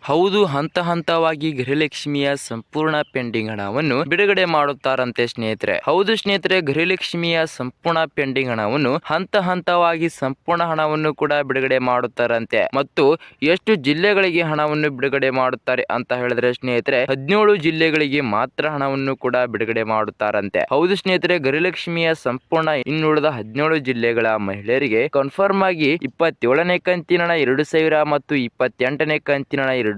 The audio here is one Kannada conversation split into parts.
ಹೌದು, ಹಂತ ಹಂತವಾಗಿ ಗೃಹಲಕ್ಷ್ಮಿಯ ಸಂಪೂರ್ಣ ಪೆಂಡಿಂಗ್ ಹಣವನ್ನು ಬಿಡುಗಡೆ ಮಾಡುತ್ತಾರಂತೆ ಸ್ನೇಹಿತರೆ. ಹೌದು ಸ್ನೇಹಿತರೆ, ಗೃಹಲಕ್ಷ್ಮಿಯ ಸಂಪೂರ್ಣ ಪೆಂಡಿಂಗ್ ಹಣವನ್ನು ಹಂತ ಹಂತವಾಗಿ ಸಂಪೂರ್ಣ ಹಣವನ್ನು ಕೂಡ ಬಿಡುಗಡೆ ಮಾಡುತ್ತಾರಂತೆ. ಮತ್ತು ಎಷ್ಟು ಜಿಲ್ಲೆಗಳಿಗೆ ಹಣವನ್ನು ಬಿಡುಗಡೆ ಮಾಡುತ್ತಾರೆ ಅಂತ ಹೇಳಿದ್ರೆ ಸ್ನೇಹಿತರೆ, 17 ಜಿಲ್ಲೆಗಳಿಗೆ ಮಾತ್ರ ಹಣವನ್ನು ಕೂಡ ಬಿಡುಗಡೆ ಮಾಡುತ್ತಾರಂತೆ. ಹೌದು ಸ್ನೇಹಿತರೆ, ಗೃಹಲಕ್ಷ್ಮಿಯ ಸಂಪೂರ್ಣ ಇನ್ನುಳಿದ 17 ಜಿಲ್ಲೆಗಳ ಮಹಿಳೆಯರಿಗೆ ಕನ್ಫರ್ಮ್ ಆಗಿ 27ನೇ ಕಂತಿನ 2,000 ಮತ್ತು 28ನೇ ಕಂತಿನ 2,000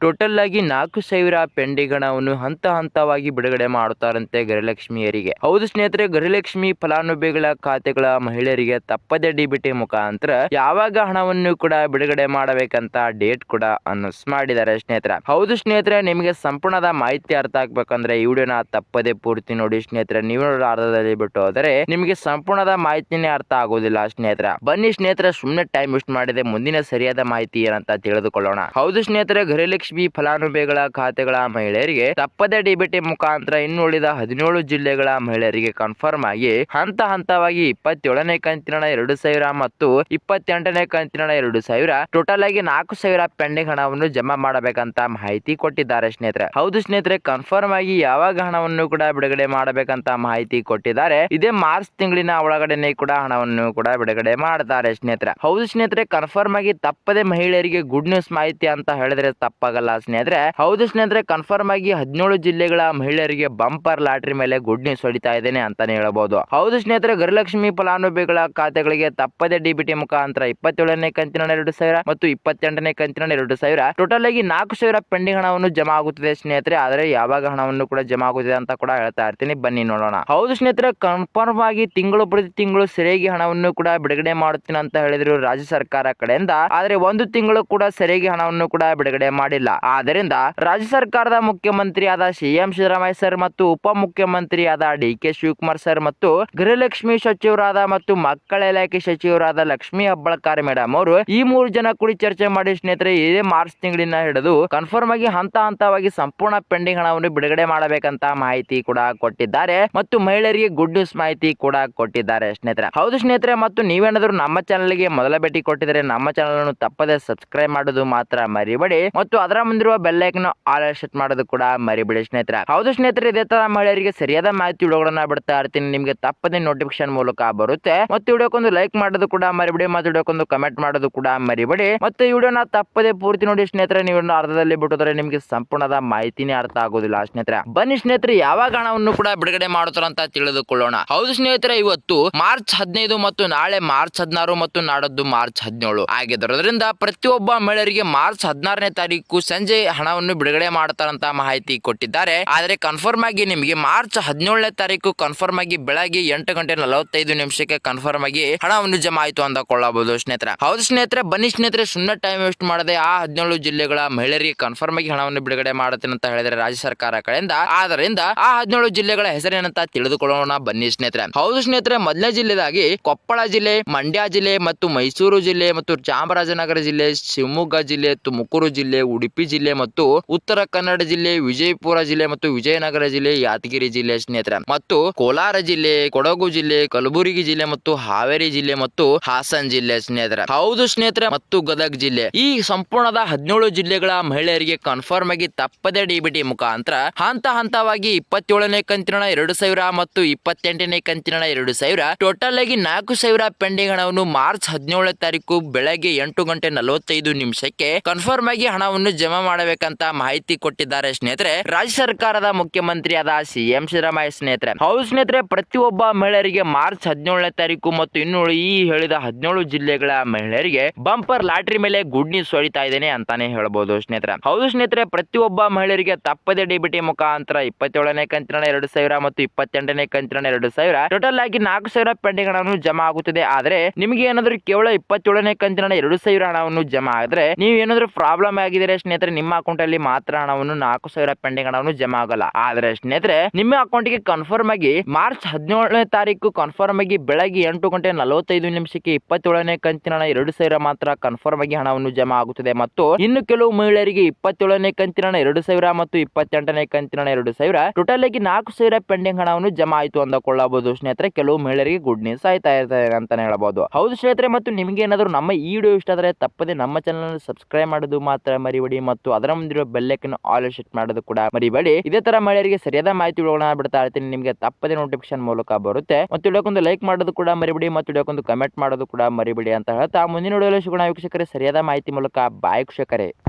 ಟೋಟಲ್ ಆಗಿ 4,000 ಪೆಂಡಿಂಗ್ ಹಣವನ್ನು ಹಂತ ಹಂತವಾಗಿ ಬಿಡುಗಡೆ ಮಾಡುತ್ತಾರಂತೆ ಗೃಹಲಕ್ಷ್ಮಿಯರಿಗೆ. ಹೌದು ಸ್ನೇಹಿತರೆ, ಗೃಹಲಕ್ಷ್ಮಿ ಫಲಾನುಭವಿಗಳ ಖಾತೆಗಳ ಮಹಿಳೆಯರಿಗೆ ತಪ್ಪದೆ ಡಿಬಿಟಿ ಮುಖಾಂತರ ಯಾವಾಗ ಹಣವನ್ನು ಕೂಡ ಬಿಡುಗಡೆ ಮಾಡಬೇಕಂತ ಡೇಟ್ ಕೂಡ ಅನೌನ್ಸ್ ಮಾಡಿದ್ದಾರೆ ಸ್ನೇಹಿತರೆ. ಹೌದು ಸ್ನೇಹಿತರೆ, ನಿಮಗೆ ಸಂಪೂರ್ಣದ ಮಾಹಿತಿ ಅರ್ಥ ಆಗ್ಬೇಕಂದ್ರೆ ಈ ವಿಡಿಯೋನ ತಪ್ಪದೆ ಪೂರ್ತಿ ನೋಡಿ ಸ್ನೇಹಿತರೆ. ನೀವು ಅರ್ಧದಲ್ಲಿ ಬಿಟ್ಟು ಹೋದರೆ ನಿಮಗೆ ಸಂಪೂರ್ಣದ ಮಾಹಿತಿನೇ ಅರ್ಥ ಆಗೋದಿಲ್ಲ ಸ್ನೇಹಿತರೆ. ಬನ್ನಿ ಸ್ನೇಹಿತರೆ, ಸುಮ್ಮನೆ ಟೈಮ್ ವೇಸ್ಟ್ ಮಾಡಿದೆ, ಮುಂದಿನ ಸರಿಯಾದ ಮಾಹಿತಿ ಏನಂತ ತಿಳಿದುಕೊಳ್ಳೋಣ. ಹೌದು ಸ್ನೇಹಿತರೆ, ಗೃಹಲಕ್ಷ್ಮಿ ಫಲಾನುಭವಿಗಳ ಖಾತೆಗಳ ಮಹಿಳೆಯರಿಗೆ ತಪ್ಪದೆ ಡಿಬಿಟಿ ಮುಖಾಂತರ ಇನ್ನುಳಿದ 17 ಜಿಲ್ಲೆಗಳ ಮಹಿಳೆಯರಿಗೆ ಕನ್ಫರ್ಮ್ ಆಗಿ ಹಂತ ಹಂತವಾಗಿ 27ನೇ ಕಂತಿನ 2,000 ಮತ್ತು 28ನೇ ಕಂತಿನ 2,000 ಟೋಟಲ್ ಆಗಿ 4,000 ಪೆಂಡಿಂಗ್ ಹಣವನ್ನು ಜಮಾ ಮಾಡಬೇಕಂತ ಮಾಹಿತಿ ಕೊಟ್ಟಿದ್ದಾರೆ ಸ್ನೇಹಿತರೆ. ಹೌದು ಸ್ನೇಹಿತರೆ, ಕನ್ಫರ್ಮ್ ಆಗಿ ಯಾವಾಗ ಹಣವನ್ನು ಕೂಡ ಬಿಡುಗಡೆ ಮಾಡಬೇಕಂತ ಮಾಹಿತಿ ಕೊಟ್ಟಿದ್ದಾರೆ. ಇದೇ ಮಾರ್ಚ್ ತಿಂಗಳಿನ ಒಳಗಡೆನೆ ಕೂಡ ಹಣವನ್ನು ಕೂಡ ಬಿಡುಗಡೆ ಮಾಡ್ತಾರೆ ಸ್ನೇಹಿತರೆ. ಹೌದು ಸ್ನೇಹಿತರೆ, ಕನ್ಫರ್ಮ್ ಆಗಿ ತಪ್ಪದೆ ಮಹಿಳೆಯರಿಗೆ ಗುಡ್ ನ್ಯೂಸ್ ಮಾಹಿತಿ ಅಂತ ಹೇಳಿದ್ರೆ ತಪ್ಪಾಗಲ್ಲ ಸ್ನೇಹಿತರೆ. ಹೌದು ಸ್ನೇಹಿತರೆ, ಕನ್ಫರ್ಮ್ ಆಗಿ 17 ಜಿಲ್ಲೆಗಳ ಮಹಿಳೆಯರಿಗೆ ಬಂಪರ್ ಲಾಟರಿ ಮೇಲೆ ಗುಡ್ ನ್ಯೂಸ್ ಹೊಡಿತಾ ಇದ್ದೇನೆ ಅಂತಾನೆ ಹೇಳಬಹುದು. ಹೌದು ಸ್ನೇಹಿತರೆ, ಗೃಹಲಕ್ಷ್ಮಿ ಫಲಾನುಭವಿಗಳ ಖಾತೆಗಳಿಗೆ ತಪ್ಪದೆ ಡಿಬಿಟಿ ಮುಖಾಂತರ 27ನೇ ಕಂತಿನ 2,000 ಮತ್ತು 28ನೇ ಕಂತಿನ 2,000 ಟೋಟಲ್ ಆಗಿ 4,000 ಪೆಂಡಿಂಗ್ ಹಣವನ್ನು ಜಮಾ ಆಗುತ್ತದೆ ಸ್ನೇಹಿತರೆ. ಆದರೆ ಯಾವಾಗ ಹಣವನ್ನು ಕೂಡ ಜಮಾ ಆಗುತ್ತದೆ ಅಂತ ಕೂಡ ಹೇಳ್ತಾ ಇರ್ತೀನಿ, ಬನ್ನಿ ನೋಡೋಣ. ಹೌದು ಸ್ನೇಹಿತರೆ, ಕನ್ಫರ್ಮ್ ಆಗಿ ತಿಂಗಳು ಪ್ರತಿ ತಿಂಗಳು ಸರಿಯಾಗಿ ಹಣವನ್ನು ಕೂಡ ಬಿಡುಗಡೆ ಮಾಡುತ್ತೀನಿ ಅಂತ ಹೇಳಿದ್ರು ರಾಜ್ಯ ಸರ್ಕಾರ ಕಡೆಯಿಂದ. ಆದ್ರೆ ಒಂದು ತಿಂಗಳು ಕೂಡ ಸರಿಯಾಗಿ ಹಣವನ್ನು ಕೂಡ ಬಿಡುಗಡೆ ಮಾಡಿಲ್ಲ. ಆದ್ದರಿಂದ ರಾಜ್ಯ ಸರ್ಕಾರದ ಮುಖ್ಯಮಂತ್ರಿ ಆದ ಸಿಎಂ ಸಿದ್ದರಾಮಯ್ಯ ಸರ್ ಮತ್ತು ಉಪ ಮುಖ್ಯಮಂತ್ರಿ ಆದ ಡಿ.ಕೆ. ಶಿವಕುಮಾರ್ ಸರ್ ಮತ್ತು ಗೃಹಲಕ್ಷ್ಮಿ ಸಚಿವರಾದ ಮತ್ತು ಮಕ್ಕಳ ಇಲಾಖೆ ಸಚಿವರಾದ ಲಕ್ಷ್ಮಿ ಹೆಬ್ಬಾಳ್ಕರ್ ಮೇಡಮ್ ಅವರು ಈ 3 ಜನ ಕೂಡಿ ಚರ್ಚೆ ಮಾಡಿ ಸ್ನೇಹಿತರೆ ಇದೇ ಮಾರ್ಚ್ ತಿಂಗಳಿನ ಹಿಡಿದು ಕನ್ಫರ್ಮ್ ಆಗಿ ಹಂತ ಹಂತವಾಗಿ ಸಂಪೂರ್ಣ ಪೆಂಡಿಂಗ್ ಹಣವನ್ನು ಬಿಡುಗಡೆ ಮಾಡಬೇಕಂತ ಮಾಹಿತಿ ಕೂಡ ಕೊಟ್ಟಿದ್ದಾರೆ ಮತ್ತು ಮಹಿಳೆಯರಿಗೆ ಗುಡ್ ನ್ಯೂಸ್ ಮಾಹಿತಿ ಕೂಡ ಕೊಟ್ಟಿದ್ದಾರೆ ಸ್ನೇಹಿತರೆ. ಹೌದು ಸ್ನೇಹಿತರೆ, ಮತ್ತು ನೀವೇನಾದರೂ ನಮ್ಮ ಚಾನಲ್ಗೆ ಮೊದಲ ಭೇಟಿ ಕೊಟ್ಟಿದ್ರೆ ನಮ್ಮ ಚಾನಲ್ ಅನ್ನು ತಪ್ಪದೆ ಸಬ್ಸ್ಕ್ರೈಬ್ ಮಾಡೋದು ಮಾತ್ರ ಮರಿಬೇಡಿ ಮತ್ತು ಅದರ ಮುಂದಿರುವ ಬೆಲ್ ಐಕಾನ್ ಆಲ್ ಸೆಟ್ ಮಾಡೋದು ಕೂಡ ಮರಿಬೇಡಿ ಸ್ನೇಹಿತರೆ. ಹೌದು ಸ್ನೇಹಿತರೆ, ಇದೇ ತರ ಮಹಿಳೆಯರಿಗೆ ಸರಿಯಾದ ಮಾಹಿತಿ ವಿಡಿಯೋಗಳನ್ನ ಬಿಡ್ತಾ ಇರ್ತೀನಿ, ನಿಮಗೆ ತಪ್ಪದೆ ನೋಟಿಫಿಕೇಶನ್ ಮೂಲಕ ಬರುತ್ತೆ. ಮತ್ತು ವಿಡಿಯೋಕ್ಕೊಂದು ಲೈಕ್ ಮಾಡೋದು ಕೂಡ ಮರಿಬೇಡಿ ಮತ್ತು ವಿಡಿಯೋಕ್ಕೊಂದು ಕಮೆಂಟ್ ಮಾಡೋದು ಕೂಡ ಮರಿಬೇಡಿ ಮತ್ತು ಈ ವಿಡಿಯೋನ ತಪ್ಪದೆ ಪೂರ್ತಿ ನೋಡಿ ಸ್ನೇಹಿತರೆ. ನೀವು ಅರ್ಧದಲ್ಲಿ ಬಿಟ್ಟಿದ್ರೆ ನಿಮಗೆ ಸಂಪೂರ್ಣದ ಮಾಹಿತಿನೇ ಅರ್ಥ ಆಗೋದಿಲ್ಲ ಸ್ನೇಹಿತರೆ. ಬನ್ನಿ ಸ್ನೇಹಿತರೆ, ಯಾವಾಗ ಹಣವನ್ನು ಕೂಡ ಬಿಡುಗಡೆ ಮಾಡುತ್ತಾರೆ ಅಂತ ತಿಳಿದುಕೊಳ್ಳೋಣ. ಹೌದು ಸ್ನೇಹಿತರೆ, ಇವತ್ತು ಮಾರ್ಚ್ 15 ಮತ್ತು ನಾಳೆ ಮಾರ್ಚ್ 16 ಮತ್ತು ನಾಡದ್ದು ಮಾರ್ಚ್ 17 ಆಗಿದ್ದರಿಂದ ಪ್ರತಿಯೊಬ್ಬ ಮಹಿಳೆಯರಿಗೆ ಮಾರ್ಚ್ 16ನೇ ತಾರೀಕು ಸಂಜೆ ಹಣವನ್ನು ಬಿಡುಗಡೆ ಮಾಡ್ತಾರಂತ ಮಾಹಿತಿ ಕೊಟ್ಟಿದ್ದಾರೆ. ಆದ್ರೆ ಕನ್ಫರ್ಮ್ ಆಗಿ ನಿಮಗೆ ಮಾರ್ಚ್ 17ನೇ ತಾರೀಕು ಕನ್ಫರ್ಮ್ ಆಗಿ ಬೆಳಗ್ಗೆ 8:45 ಕನ್ಫರ್ಮ್ ಆಗಿ ಹಣವನ್ನು ಜಮಾ ಆಯಿತು ಅಂದುಕೊಳ್ಳಬಹುದು ಸ್ನೇಹಿತರೆ. ಹೌದು ಸ್ನೇಹಿತರೆ, ಬನ್ನಿ ಸ್ನೇಹಿತರೆ, ಸುಮ್ಮನೆ ಟೈಮ್ ವೇಸ್ಟ್ ಮಾಡದೆ ಆ 17 ಜಿಲ್ಲೆಗಳ ಮಹಿಳೆಯರಿಗೆ ಕನ್ಫರ್ಮ್ ಆಗಿ ಹಣವನ್ನು ಬಿಡುಗಡೆ ಮಾಡುತ್ತೇನೆ ಅಂತ ಹೇಳಿದ್ರೆ ರಾಜ್ಯ ಸರ್ಕಾರ ಕಡೆಯಿಂದ. ಆದ್ದರಿಂದ ಆ 17 ಜಿಲ್ಲೆಗಳ ಹೆಸರೇನಂತ ತಿಳಿದುಕೊಳ್ಳೋಣ ಬನ್ನಿ ಸ್ನೇಹಿತರೆ. ಹೌದು ಸ್ನೇಹಿತರೆ, ಮೊದಲನೇ ಜಿಲ್ಲೆದಾಗಿ ಕೊಪ್ಪಳ ಜಿಲ್ಲೆ, ಮಂಡ್ಯ ಜಿಲ್ಲೆ ಮತ್ತು ಮೈಸೂರು ಜಿಲ್ಲೆ ಮತ್ತು ಚಾಮರಾಜನಗರ ಜಿಲ್ಲೆ, ಶಿವಮೊಗ್ಗ ಜಿಲ್ಲೆ, ತುಮಕೂರು ಜಿಲ್ಲೆ, ಉಡುಪಿ ಜಿಲ್ಲೆ ಮತ್ತು ಉತ್ತರ ಕನ್ನಡ ಜಿಲ್ಲೆ, ವಿಜಯಪುರ ಜಿಲ್ಲೆ ಮತ್ತು ವಿಜಯನಗರ ಜಿಲ್ಲೆ, ಯಾದಗಿರಿ ಜಿಲ್ಲೆ ಸ್ನೇಹಿತರೆ ಮತ್ತು ಕೋಲಾರ ಜಿಲ್ಲೆ, ಕೊಡಗು ಜಿಲ್ಲೆ, ಕಲಬುರಗಿ ಜಿಲ್ಲೆ ಮತ್ತು ಹಾವೇರಿ ಜಿಲ್ಲೆ ಮತ್ತು ಹಾಸನ್ ಜಿಲ್ಲೆ ಸ್ನೇಹಿತರೆ. ಹೌದು ಸ್ನೇಹಿತರೆ, ಮತ್ತು ಗದಗ ಜಿಲ್ಲೆ. ಈ ಸಂಪೂರ್ಣದ 17 ಜಿಲ್ಲೆಗಳ ಮಹಿಳೆಯರಿಗೆ ಕನ್ಫರ್ಮ್ ಆಗಿ ತಪ್ಪದೆ ಡಿಬಿಟಿ ಮುಖಾಂತರ ಹಂತ ಹಂತವಾಗಿ 27ನೇ ಕಂತಿನ 2,000 ಮತ್ತು 28ನೇ ಕಂತಿನ 2,000 ಟೋಟಲ್ ಆಗಿ 4,000 ಪೆಂಡಿಂಗ್ ಹಣವನ್ನು ಮಾರ್ಚ್ 17ನೇ ತಾರೀಕು ಬೆಳಗ್ಗೆ 8:45 ಕನ್ಫರ್ಮ್ ಆಗಿ ಹಣವನ್ನು ಜಮಾ ಮಾಡಬೇಕಂತ ಮಾಹಿತಿ ಕೊಟ್ಟಿದ್ದಾರೆ ಸ್ನೇಹಿತರೆ ರಾಜ್ಯ ಸರ್ಕಾರದ ಮುಖ್ಯಮಂತ್ರಿ ಆದ ಸಿಎಂ ಸಿದ್ದರಾಮಯ್ಯ ಸ್ನೇಹಿತರೆ. ಹೌದು ಸ್ನೇಹಿತರೆ, ಪ್ರತಿಯೊಬ್ಬ ಮಹಿಳೆಯರಿಗೆ ಮಾರ್ಚ್ 17ನೇ ತಾರೀಕು ಮತ್ತು ಇನ್ನು ಈ ಹೇಳಿದ 17 ಜಿಲ್ಲೆಗಳ ಮಹಿಳೆಯರಿಗೆ ಬಂಪರ್ ಲಾಟರಿ ಮೇಲೆ ಗುಡ್ ನ್ಯೂಸ್ ಹೊಡಿತಾ ಇದ್ದೇನೆ ಅಂತಾನೆ ಹೇಳಬಹುದು ಸ್ನೇಹಿತರೆ. ಹೌದು ಸ್ನೇಹಿತರೆ, ಪ್ರತಿಯೊಬ್ಬ ಮಹಿಳೆಯರಿಗೆ ತಪ್ಪದೆ ಡಿಬಿಟಿ ಮುಖಾಂತರ 27ನೇ ಕಂತಿನ 2,000 ಮತ್ತು 28ನೇ ಕಂತಿನ 2,000 ಟೋಟಲ್ ಆಗಿ 4,000 ಪೆಂಡಿಂಗ್ ಹಣವನ್ನು ಜಮಾ ಆಗುತ್ತದೆ. ಆದ್ರೆ ನಿಮಗೆ ಏನಾದರೂ ಕೇವಲ 27ನೇ ಕಂತಿನ 2,000 ಹಣವನ್ನು ಜಮಾ ಆದ್ರೆ ನೀವು ಏನಾದರೂ ಪ್ರಾಬ್ಲಮ್ ಆಗಿದ್ರೆ ಸ್ನೇಹಿತರೆ ನಿಮ್ಮ ಅಕೌಂಟ್ ಅಲ್ಲಿ ಮಾತ್ರ ಹಣವನ್ನು 4,000 ಪೆಂಡಿಂಗ್ ಹಣವನ್ನು ಜಮಾ ಆಗಲ್ಲ. ಆದ್ರೆ ಸ್ನೇಹಿತರೆ ನಿಮ್ಮ ಅಕೌಂಟ್ ಗೆ ಕನ್ಫರ್ಮ್ ಆಗಿ ಮಾರ್ಚ್ 17ನೇ ತಾರೀಕು ಕನ್ಫರ್ಮ್ ಆಗಿ ಬೆಳಗ್ಗೆ 8:45 27ನೇ ಕಂತಿನ 2,000 ಮಾತ್ರ ಕನ್ಫರ್ಮ್ ಆಗಿ ಹಣವನ್ನು ಜಮಾ ಆಗುತ್ತದೆ. ಮತ್ತು ಇನ್ನು ಕೆಲವು ಮಹಿಳೆಯರಿಗೆ 27ನೇ ಕಂತಿನ 2,000 ಮತ್ತು 28ನೇ ಕಂತಿನ 2,000 ಟೋಟಲ್ ಆಗಿ 4,000 ಪೆಂಡಿಂಗ್ ಹಣವನ್ನು ಜಮಾ ಆಯಿತು ಅಂದುಕೊಳ್ಳಬಹುದು ಸ್ನೇಹಿತರೆ. ಕೆಲವು ಮಹಿಳೆಯರಿಗೆ ಗುಡ್ ನ್ಯೂಸ್ ಆಯ್ತಾ ಇರ್ತಾರೆ ಅಂತಾನೆ ಹೇಳಬಹುದು. ಹೌದು ಸ್ನೇಹಿತರೆ, ಮತ್ತು ನಿಮಗೆ ಏನಾದರೂ ನಮ್ಮ ಈ ವಿಡಿಯೋ ಇಷ್ಟ ಆದರೆ ತಪ್ಪದೆ ನಮ್ಮ ಚಾನಲ್ ಸಬ್ಸ್ಕ್ರೈಬ್ ಮಾಡೋದು ಮಾತ್ರ ಮರಿಬೇಡಿ ಮತ್ತು ಅದರ ಮುಂದಿರುವ ಬೆಲ್ಲೈಕನ್ ಆಲ್ ಸೆಟ್ ಮಾಡೋದು ಕೂಡ ಮರಿಬೇಡಿ. ಇದೇ ತರ ಮಳೆಯರಿಗೆ ಸರಿಯಾದ ಮಾಹಿತಿ ಬಿಡ್ತಾ ಇರ್ತೀನಿ, ನಿಮಗೆ ತಪ್ಪದೆ ನೋಟಿಫಿಕೇಶನ್ ಮೂಲಕ ಬರುತ್ತೆ. ಮತ್ತು ವಿಡಿಯೋಕ್ಕೊಂದು ಲೈಕ್ ಮಾಡೋದು ಕೂಡ ಮರಿಬೇಡಿ ಮತ್ತು ವಿಡಿಯೋಕ್ಕೊಂದು ಕಮೆಂಟ್ ಮಾಡೋದು ಕೂಡ ಮರಿಬೇಡಿ ಅಂತ ಹೇಳ್ತಾ ಮುಂದಿನ ವಿಡಿಯೋದಲ್ಲಿ ಸಿಗೋಣ ವೀಕ್ಷಕರೇ ಸರಿಯಾದ ಮಾಹಿತಿ ಮೂಲಕ. ಬಾಯ್ ವೀಕ್ಷಕರೇ.